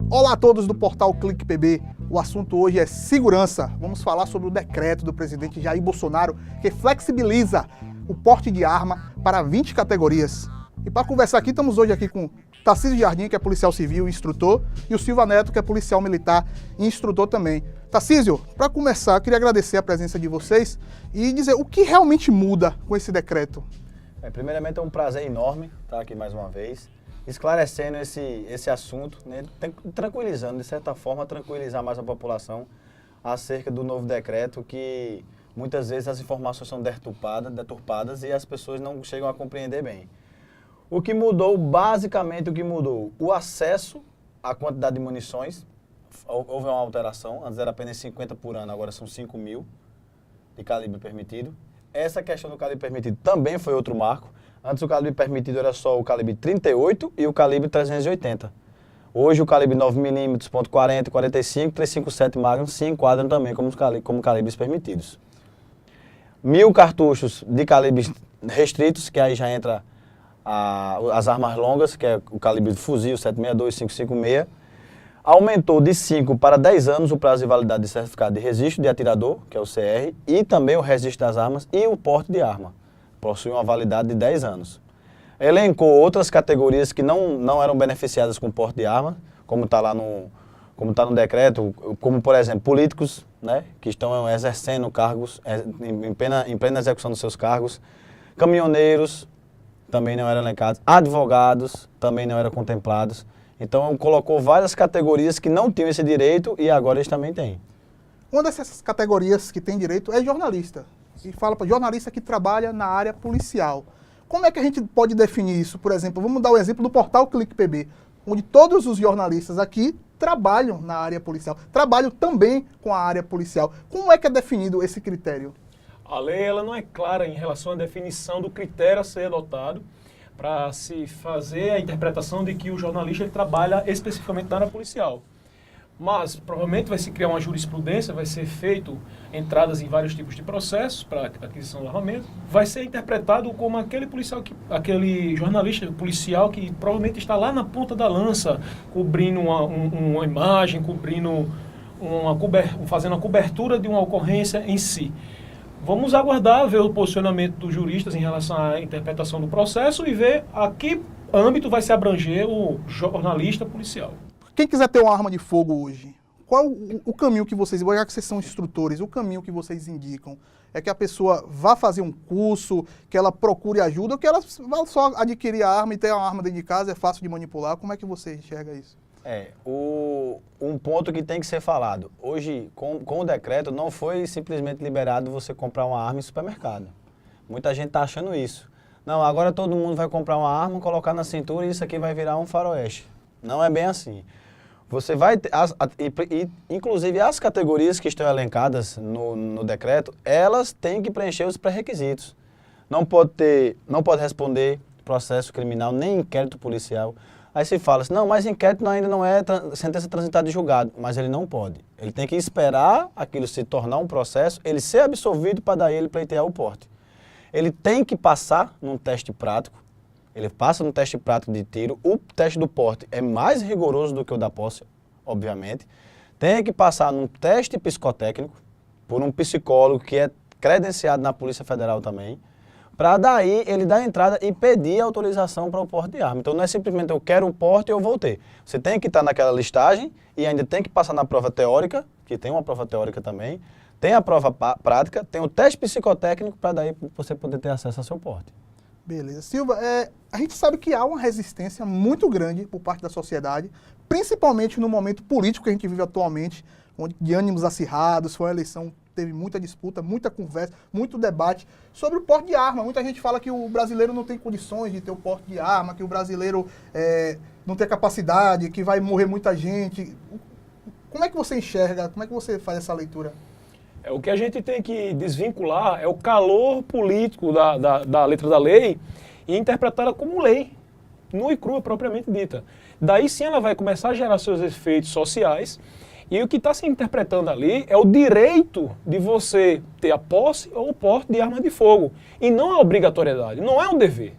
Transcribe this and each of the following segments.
Olá a todos do portal Clique PB. O assunto hoje é segurança. Vamos falar sobre o decreto do presidente Jair Bolsonaro que flexibiliza o porte de arma para 20 categorias. E para conversar aqui, estamos hoje aqui com Tarcísio Jardim, que é policial civil e instrutor, e o Silva Neto, que é policial militar e instrutor também. Tarcísio, para começar, eu queria agradecer a presença de vocês e dizer o que realmente muda com esse decreto. Primeiramente é um prazer enorme estar aqui mais uma vez, esclarecendo esse assunto, né, tranquilizando, de certa forma, tranquilizar mais a população acerca do novo decreto, que muitas vezes as informações são deturpadas e as pessoas não chegam a compreender bem. O que mudou, basicamente, o acesso à quantidade de munições, houve uma alteração, antes era apenas 50 por ano, agora são 5.000 de calibre permitido. Essa questão do calibre permitido também foi outro marco. Antes o calibre permitido era só o calibre 38 e o calibre 380. Hoje o calibre 9mm, .40, 45, 357 Magnum se enquadram também como calibres permitidos. 1.000 cartuchos de calibres restritos, que aí já entra as armas longas, que é o calibre de fuzil 762, 556. Aumentou de 5 para 10 anos o prazo de validade de certificado de registro de atirador, que é o CR, e também o registro das armas e o porte de arma. Possui uma validade de 10 anos. Elencou outras categorias que não eram beneficiadas com porte de arma, como está no decreto, como por exemplo políticos, né, que estão exercendo cargos, em plena execução dos seus cargos, caminhoneiros também não eram elencados, advogados também não eram contemplados. Então colocou várias categorias que não tinham esse direito e agora eles também têm. Uma dessas categorias que tem direito é jornalista. E fala para jornalista que trabalha na área policial. Como é que a gente pode definir isso? Por exemplo, vamos dar o exemplo do portal Clique PB, onde todos os jornalistas aqui trabalham na área policial, trabalham também com a área policial. Como é que é definido esse critério? A lei ela não é clara em relação à definição do critério a ser adotado para se fazer a interpretação de que o jornalista ele trabalha especificamente na área policial. Mas provavelmente vai se criar uma jurisprudência, vai ser feito entradas em vários tipos de processos para aquisição do armamento, vai ser interpretado como aquele jornalista policial que provavelmente está lá na ponta da lança, cobrindo uma imagem, fazendo a cobertura de uma ocorrência em si. Vamos aguardar, ver o posicionamento dos juristas em relação à interpretação do processo e ver a que âmbito vai se abranger o jornalista policial. Quem quiser ter uma arma de fogo hoje, qual o caminho que vocês, já que vocês são instrutores, o caminho que vocês indicam? É que a pessoa vá fazer um curso, que ela procure ajuda, ou que ela vá só adquirir a arma e ter uma arma dentro de casa, é fácil de manipular? Como é que você enxerga isso? Um ponto que tem que ser falado. Hoje, com o decreto, não foi simplesmente liberado você comprar uma arma em supermercado. Muita gente está achando isso. Não, agora todo mundo vai comprar uma arma, colocar na cintura e isso aqui vai virar um faroeste. Não é bem assim. Você vai ter, inclusive as categorias que estão elencadas no decreto, elas têm que preencher os pré-requisitos. Não pode responder processo criminal, nem inquérito policial. Aí se fala assim, não, mas inquérito ainda não é sentença transitada de julgado, mas ele não pode. Ele tem que esperar aquilo se tornar um processo, ele ser absolvido para daí ele pleitear o porte. Ele tem que passar num teste prático, ele passa no teste prático de tiro, o teste do porte é mais rigoroso do que o da posse, obviamente. Tem que passar num teste psicotécnico, por um psicólogo que é credenciado na Polícia Federal também, para daí ele dar entrada e pedir autorização para o porte de arma. Então não é simplesmente eu quero o porte e eu vou ter. Você tem que estar naquela listagem e ainda tem que passar na prova teórica, que tem uma prova teórica também, tem a prova prática, tem o teste psicotécnico para daí você poder ter acesso ao seu porte. Beleza. Silva, a gente sabe que há uma resistência muito grande por parte da sociedade, principalmente no momento político que a gente vive atualmente, onde de ânimos acirrados, foi uma eleição, teve muita disputa, muita conversa, muito debate sobre o porte de arma. Muita gente fala que o brasileiro não tem condições de ter o porte de arma, que o brasileiro não tem capacidade, que vai morrer muita gente. Como é que você enxerga, como é que você faz essa leitura? O que a gente tem que desvincular é o calor político da letra da lei e interpretá-la como lei, nua e crua propriamente dita. Daí sim ela vai começar a gerar seus efeitos sociais e o que está se interpretando ali é o direito de você ter a posse ou o porte de arma de fogo e não a obrigatoriedade, não é um dever.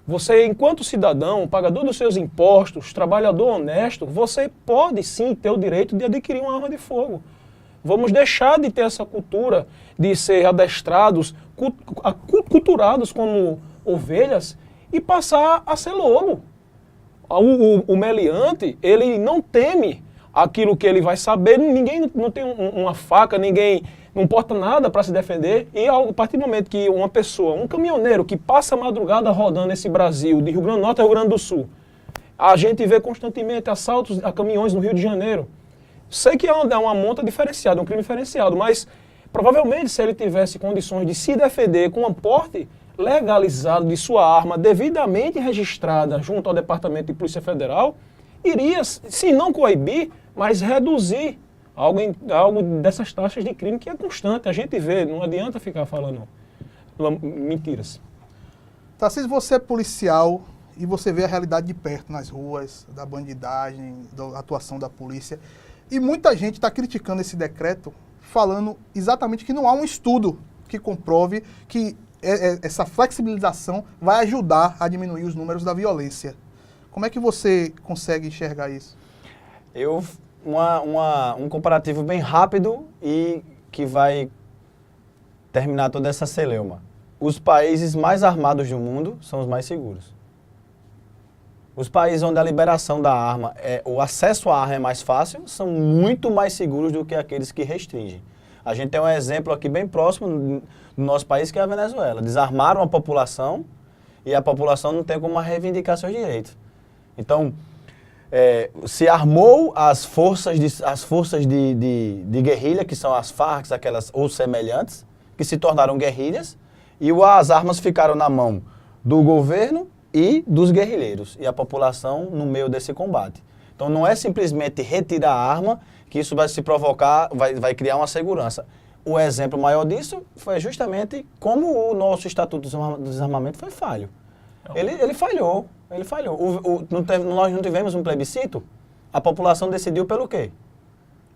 Você, enquanto cidadão, pagador dos seus impostos, trabalhador honesto, você pode sim ter o direito de adquirir uma arma de fogo. Vamos deixar de ter essa cultura de ser adestrados, culturados como ovelhas e passar a ser lobo. O meliante, ele não teme aquilo que ele vai saber, ninguém não tem uma faca, ninguém não porta nada para se defender, e a partir do momento que uma pessoa, um caminhoneiro que passa a madrugada rodando esse Brasil, de Rio Grande do Norte a Rio Grande do Sul, a gente vê constantemente assaltos a caminhões no Rio de Janeiro. Sei que é uma monta diferenciada, um crime diferenciado, mas provavelmente se ele tivesse condições de se defender com um porte legalizado de sua arma, devidamente registrada junto ao Departamento de Polícia Federal, iria, se não coibir, mas reduzir algo dessas taxas de crime que é constante. A gente vê, não adianta ficar falando mentiras. Tarcísio, você é policial e você vê a realidade de perto nas ruas, da bandidagem, da atuação da polícia. E muita gente está criticando esse decreto, falando exatamente que não há um estudo que comprove que essa flexibilização vai ajudar a diminuir os números da violência. Como é que você consegue enxergar isso? Um comparativo bem rápido e que vai terminar toda essa celeuma. Os países mais armados do mundo são os mais seguros. Os países onde a liberação da arma, o acesso à arma é mais fácil, são muito mais seguros do que aqueles que restringem. A gente tem um exemplo aqui bem próximo no nosso país, que é a Venezuela. Desarmaram a população e a população não tem como reivindicar seus direitos. Então, se armou as forças de guerrilha, que são as Farc, aquelas ou semelhantes, que se tornaram guerrilhas, e as armas ficaram na mão do governo e dos guerrilheiros, e a população no meio desse combate. Então não é simplesmente retirar a arma que isso vai se provocar, vai criar uma segurança. O exemplo maior disso foi justamente como o nosso Estatuto do Desarmamento foi falho. Ele falhou. Nós não tivemos um plebiscito? A população decidiu pelo quê?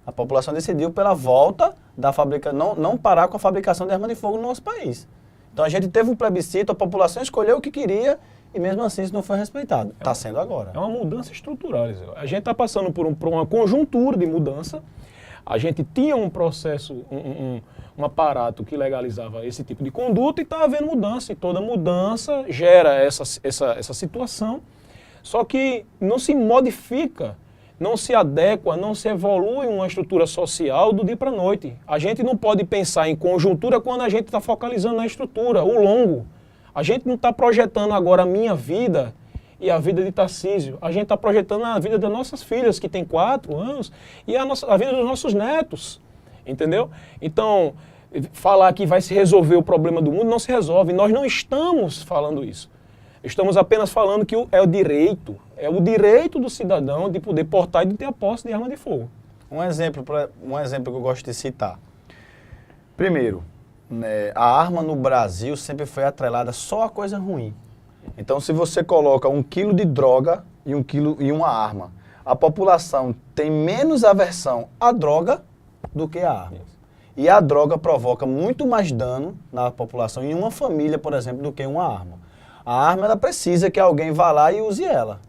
A população decidiu pela volta da fabricação, não parar com a fabricação de arma de fogo no nosso país. Então a gente teve um plebiscito, a população escolheu o que queria e mesmo assim isso não foi respeitado. Está sendo agora. É uma mudança estrutural. A gente está passando por uma conjuntura de mudança. A gente tinha um processo, um aparato que legalizava esse tipo de conduta e está havendo mudança. E toda mudança gera essa situação. Só que não se modifica, não se adequa, não se evolui uma estrutura social do dia para a noite. A gente não pode pensar em conjuntura quando a gente está focalizando na estrutura, o longo. A gente não está projetando agora a minha vida e a vida de Tarcísio. A gente está projetando a vida das nossas filhas, que tem 4 anos, e a vida dos nossos netos, entendeu? Então, falar que vai se resolver o problema do mundo não se resolve. Nós não estamos falando isso. Estamos apenas falando que é o direito do cidadão de poder portar e de ter a posse de arma de fogo. Um exemplo que eu gosto de citar. Primeiro, a arma no Brasil sempre foi atrelada só a coisa ruim. Então, se você coloca 1 quilo de droga e uma arma, a população tem menos aversão à droga do que à arma. E a droga provoca muito mais dano na população, em uma família, por exemplo, do que uma arma. A arma, ela precisa que alguém vá lá e use ela.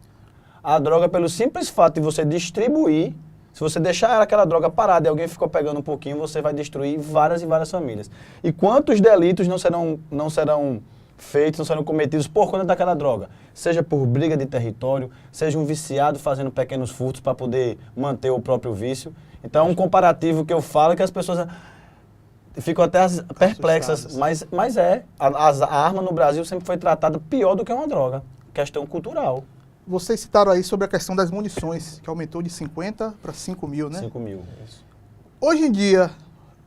A droga, pelo simples fato de você distribuir, se você deixar aquela droga parada e alguém ficou pegando um pouquinho, você vai destruir várias e várias famílias. E quantos delitos não serão feitos, não serão cometidos por conta daquela droga? Seja por briga de território, seja um viciado fazendo pequenos furtos para poder manter o próprio vício. Então, é um comparativo que eu falo que as pessoas ficam até perplexas, mas a arma no Brasil sempre foi tratada pior do que uma droga, questão cultural. Vocês citaram aí sobre a questão das munições, que aumentou de 50 para 5 mil, né? 5 mil, isso. Hoje em dia,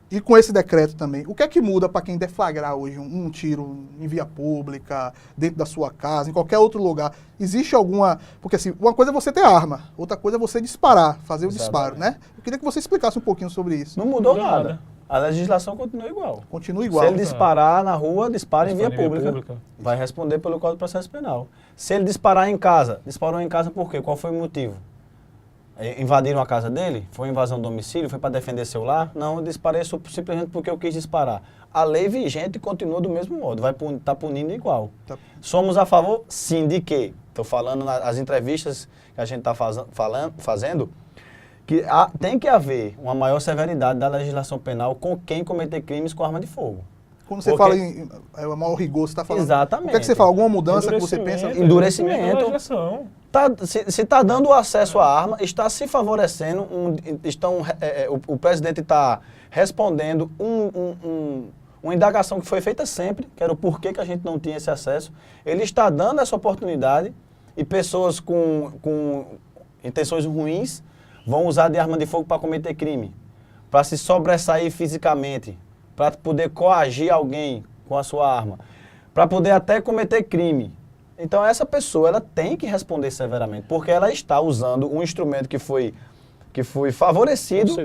e com esse decreto também, o que é que muda para quem deflagrar hoje um tiro em via pública, dentro da sua casa, em qualquer outro lugar? Existe alguma... Porque assim, uma coisa é você ter arma, outra coisa é você disparar, fazer o disparo, né? Eu queria que você explicasse um pouquinho sobre isso. Não mudou nada. A legislação continua igual. Continua igual. Se ele disparar na rua, dispara em via pública. Vai responder pelo Código de Processo Penal. Se ele disparar em casa, disparou em casa por quê? Qual foi o motivo? Invadiram a casa dele? Foi invasão do domicílio? Foi para defender seu lar? Não, eu disparei simplesmente porque eu quis disparar. A lei vigente continua do mesmo modo, vai estar punindo igual. Tá. Somos a favor, sim, de quê? Estou falando nas entrevistas que a gente está fazendo, que tem que haver uma maior severidade da legislação penal com quem cometer crimes com arma de fogo. Quando você fala em maior rigor, você está falando... Exatamente. O que é que você fala? Alguma mudança que você pensa? Endurecimento. Se está dando acesso à arma, está se favorecendo, o presidente está respondendo uma indagação que foi feita sempre, que era o porquê que a gente não tinha esse acesso. Ele está dando essa oportunidade e pessoas com intenções ruins vão usar de arma de fogo para cometer crime, para se sobressair fisicamente, para poder coagir alguém com a sua arma, para poder até cometer crime. Então essa pessoa ela tem que responder severamente, porque ela está usando um instrumento que foi favorecido,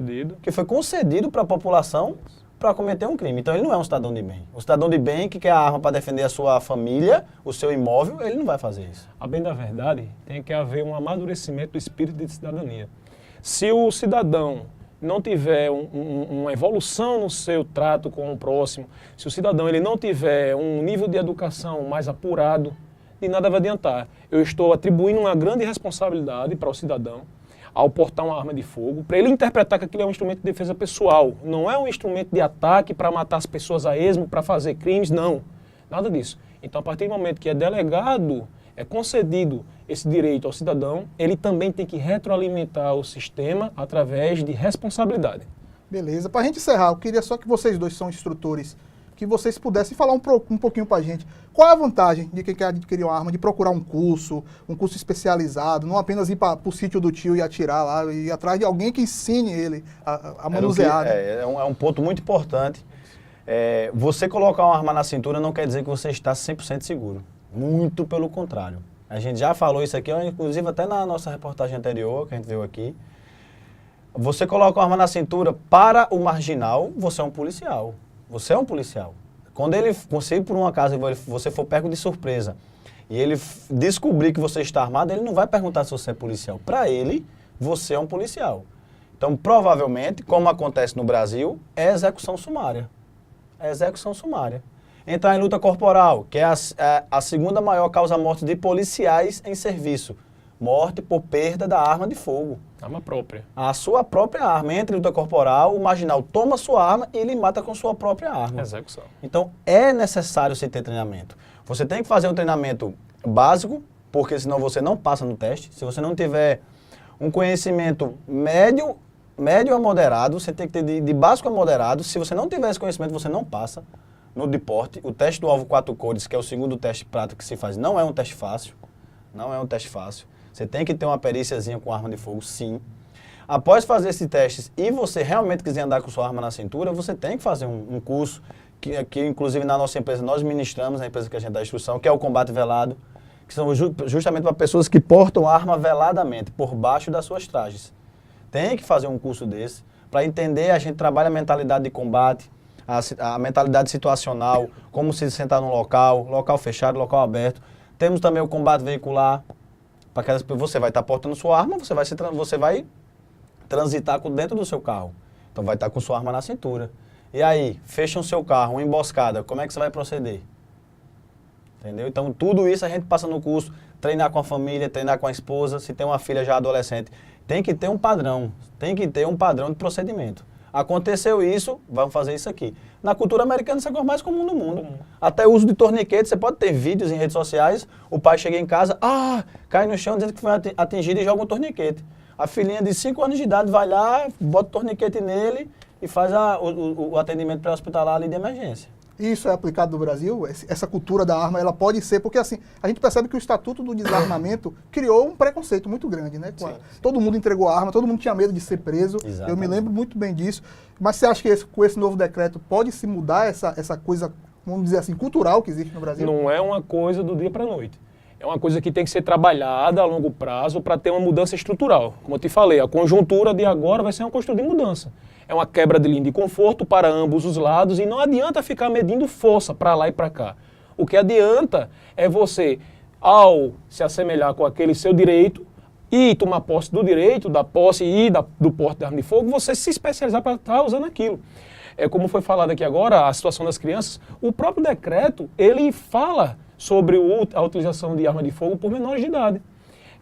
que foi concedido para a população para cometer um crime. Então ele não é um cidadão de bem. O cidadão de bem que quer a arma para defender a sua família, o seu imóvel, ele não vai fazer isso. A bem da verdade, tem que haver um amadurecimento do espírito de cidadania. Se o cidadão não tiver uma evolução no seu trato com o próximo, se o cidadão ele não tiver um nível de educação mais apurado, de nada vai adiantar. Eu estou atribuindo uma grande responsabilidade para o cidadão ao portar uma arma de fogo, para ele interpretar que aquilo é um instrumento de defesa pessoal, não é um instrumento de ataque para matar as pessoas a esmo, para fazer crimes, não. Nada disso. Então, a partir do momento que é delegado, é concedido esse direito ao cidadão, ele também tem que retroalimentar o sistema através de responsabilidade. Beleza. Para a gente encerrar, eu queria só que vocês dois são instrutores, que vocês pudessem falar um pouquinho para a gente. Qual é a vantagem de quem quer adquirir uma arma, de procurar um curso especializado, não apenas ir para o sítio do tio e atirar lá, e ir atrás de alguém que ensine ele a manusear. É um ponto muito importante. Você colocar uma arma na cintura não quer dizer que você está 100% seguro. Muito pelo contrário. A gente já falou isso aqui, inclusive até na nossa reportagem anterior, que a gente viu aqui. Você coloca uma arma na cintura para o marginal, você é um policial. Você é um policial. Quando você ir por uma casa e você for pego de surpresa e ele descobrir que você está armado, ele não vai perguntar se você é policial. Para ele, você é um policial. Então, provavelmente, como acontece no Brasil, é execução sumária. É execução sumária. Entrar em luta corporal, que é a segunda maior causa-morte de policiais em serviço. Morte por perda da arma de fogo. Arma própria. A sua própria arma. Entra em luta corporal, o marginal toma sua arma e ele mata com sua própria arma. Execução. Então, é necessário você ter treinamento. Você tem que fazer um treinamento básico, porque senão você não passa no teste. Se você não tiver um conhecimento médio a moderado, você tem que ter de básico a moderado. Se você não tiver esse conhecimento, você não passa no deporte. O teste do alvo 4 cores, que é o segundo teste prático que se faz, não é um teste fácil. Não é um teste fácil. Você tem que ter uma períciazinha com arma de fogo, sim. Após fazer esses testes e você realmente quiser andar com sua arma na cintura, você tem que fazer um curso, que inclusive na nossa empresa nós ministramos, na empresa que a gente dá instrução, que é o combate velado, que são justamente para pessoas que portam arma veladamente, por baixo das suas trajes. Tem que fazer um curso desse, para entender, a gente trabalha a mentalidade de combate, a mentalidade situacional, como se sentar num local fechado, local aberto. Temos também o combate veicular, para que você vai estar portando sua arma, você vai transitar dentro do seu carro. Então vai estar com sua arma na cintura. E aí, fecha o seu carro, uma emboscada, como é que você vai proceder? Entendeu? Então tudo isso a gente passa no curso, treinar com a família, treinar com a esposa, se tem uma filha já adolescente. Tem que ter um padrão de procedimento. Aconteceu isso, vamos fazer isso aqui. Na cultura americana isso é a coisa mais comum do mundo. Até o uso de torniquete, você pode ter vídeos em redes sociais, o pai chega em casa, cai no chão dizendo que foi atingido e joga um torniquete. A filhinha de 5 anos de idade vai lá, bota o torniquete nele e faz o atendimento pré-hospitalar ali de emergência. Isso é aplicado no Brasil? Essa cultura da arma, ela pode ser, porque assim, a gente percebe que o Estatuto do Desarmamento criou um preconceito muito grande, né? Sim. Todo mundo entregou a arma, todo mundo tinha medo de ser preso. Exatamente. Eu me lembro muito bem disso. Mas você acha que com esse novo decreto pode se mudar essa coisa, vamos dizer assim, cultural que existe no Brasil? Não é uma coisa do dia para a noite. É uma coisa que tem que ser trabalhada a longo prazo para ter uma mudança estrutural. Como eu te falei, a conjuntura de agora vai ser uma conjuntura de mudança. É uma quebra de linha de conforto para ambos os lados e não adianta ficar medindo força para lá e para cá. O que adianta é você, ao se assemelhar com aquele seu direito, e tomar posse do direito, da posse e do porte de arma de fogo, você se especializar para estar usando aquilo. Como foi falado aqui agora, a situação das crianças, o próprio decreto, ele fala sobre a utilização de arma de fogo por menores de idade,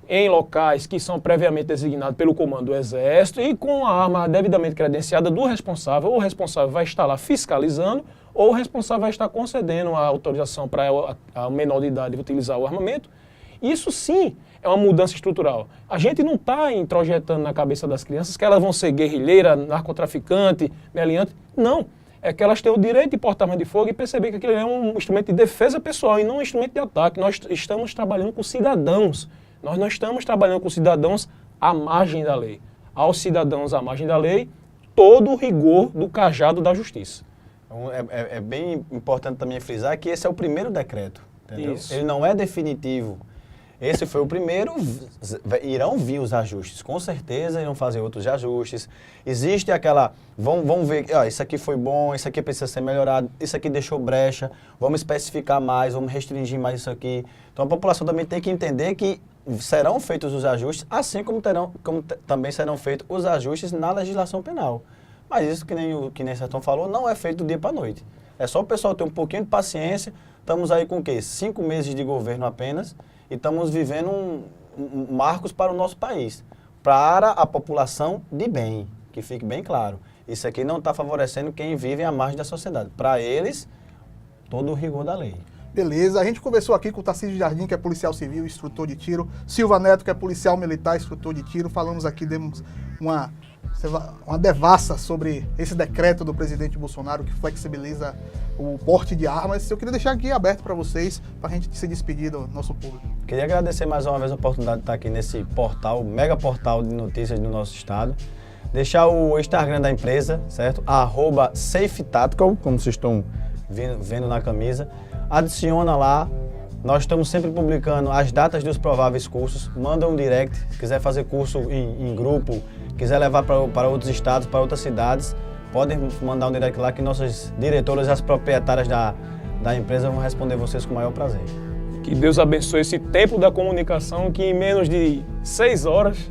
em locais que são previamente designados pelo comando do Exército e com a arma devidamente credenciada do responsável. Ou o responsável vai estar lá fiscalizando, ou o responsável vai estar concedendo a autorização para a menor de idade utilizar o armamento. Isso sim é uma mudança estrutural. A gente não está introjetando na cabeça das crianças que elas vão ser guerrilheira, narcotraficante, meliante. Não. É que elas têm o direito de portar arma de fogo e perceber que aquilo é um instrumento de defesa pessoal e não um instrumento de ataque. Nós estamos trabalhando com cidadãos. Nós não estamos trabalhando com cidadãos à margem da lei. Aos cidadãos à margem da lei, todo o rigor do cajado da justiça. É bem importante também frisar que esse é o primeiro decreto, entendeu? Isso. Ele não é definitivo. Esse foi o primeiro, irão vir os ajustes, com certeza irão fazer outros ajustes. Existe aquela, vamos ver, isso aqui foi bom, isso aqui precisa ser melhorado, isso aqui deixou brecha, vamos especificar mais, vamos restringir mais isso aqui. Então a população também tem que entender que serão feitos os ajustes, assim como também serão feitos os ajustes na legislação penal. Mas isso, que nem o Sertão falou, não é feito do dia para a noite. É só o pessoal ter um pouquinho de paciência. Estamos aí com o quê? 5 meses de governo apenas e estamos vivendo marcos para o nosso país. Para a população de bem, que fique bem claro. Isso aqui não está favorecendo quem vive à margem da sociedade. Para eles, todo o rigor da lei. Beleza, a gente conversou aqui com o Tarcísio Jardim, que é policial civil, instrutor de tiro, Silva Neto, que é policial militar, instrutor de tiro. Falamos aqui, demos uma devassa sobre esse decreto do presidente Bolsonaro que flexibiliza o porte de armas. Eu queria deixar aqui aberto para vocês, para a gente se despedir do nosso público. Queria agradecer mais uma vez a oportunidade de estar aqui nesse portal, mega portal de notícias do nosso estado. Deixar o Instagram da empresa, certo? @SafeTactical, como vocês estão vendo na camisa. Adiciona lá, nós estamos sempre publicando as datas dos prováveis cursos, manda um direct, se quiser fazer curso em grupo, quiser levar para outros estados, para outras cidades, podem mandar um direct lá que nossas diretoras e as proprietárias da empresa vão responder vocês com o maior prazer. Que Deus abençoe esse tempo da comunicação que em menos de 6 horas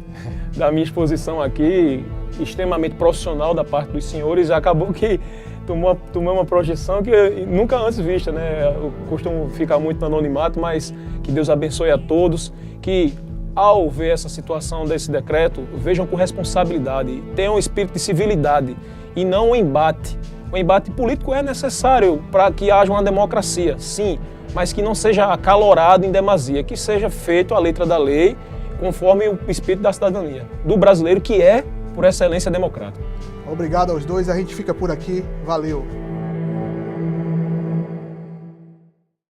da minha exposição aqui, extremamente profissional da parte dos senhores, acabou que tomou uma projeção que nunca antes vista, né? Eu costumo ficar muito no anonimato, mas que Deus abençoe a todos, que ao ver essa situação desse decreto, vejam com responsabilidade, tenham um espírito de civilidade e não um embate. O embate político é necessário para que haja uma democracia, sim, mas que não seja acalorado em demasia, que seja feito a letra da lei, conforme o espírito da cidadania, do brasileiro que é, por excelência, democrata. Obrigado aos dois, a gente fica por aqui. Valeu!